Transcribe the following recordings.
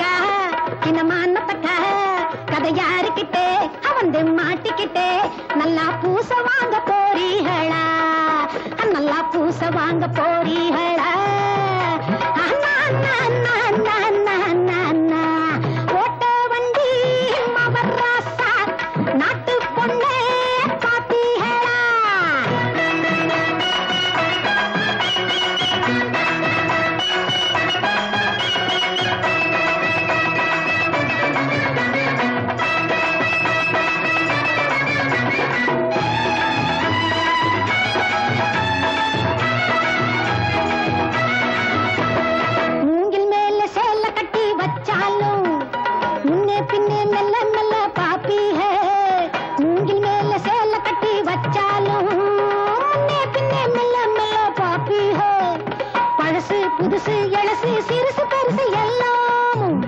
மானத்தக்கா சின்ன மானத்தக்கா கதை யாருக்கிட்டே வந்து மாட்டிக்கிட்டே நல்லா பூச வாங்க போறீங்களா நல்லா பூச வாங்க போறீங்களா ஓட்ட வண்டி மவராசா நாட்டு பொண்ணே பாத்தீங்களா புதுசு எழசு சிறுசு பெருசு எல்லாமும்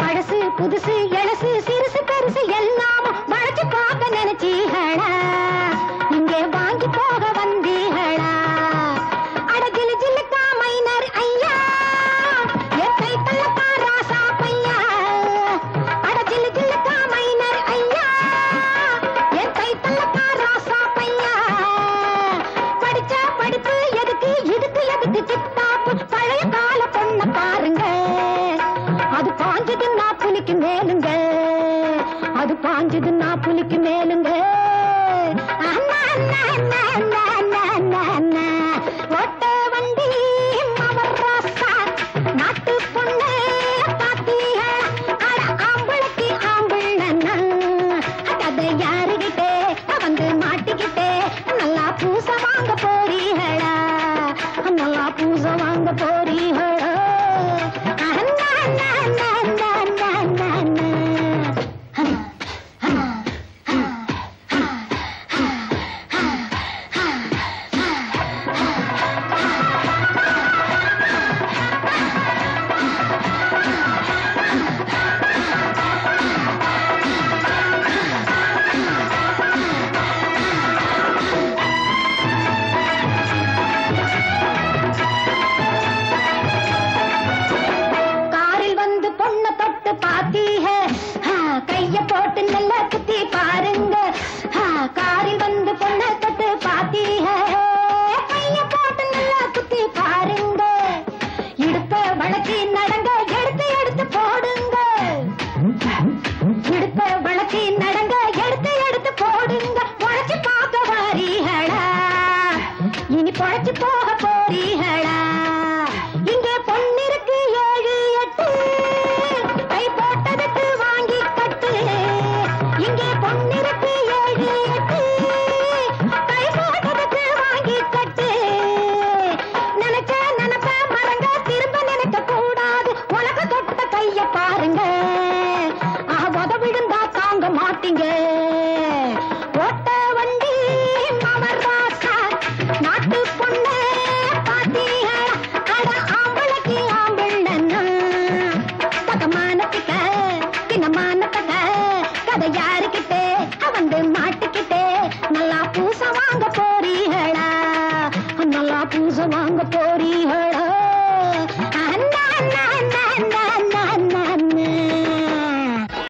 பழசு புதுசு எழசு சிறுசு பெருசு எல்லாமும் வளைச்சு பார்க்க நினைச்சீங்களா இங்கே வாங்கி போக வந்தீங்களா அட ஜிலு ஜிலுக்கா மைனர் ஐயா என் கை தள்ளக்கா ராசா பையா அட ஜிலு ஜிலுக்கா மைனர் ஐயா என் கை தள்ளக்கா ராசா பையா படிச்ச படிப்பு எதுக்கு இதுக்கு எதுக்கு சித்தாப்பு பழைய கால பொண்ண பாருங்க அது பாஞ்சதுன்னா புலிக்கு மேலுங்க அது பாஞ்சதுன்னா புலிக்கு மேலுங்க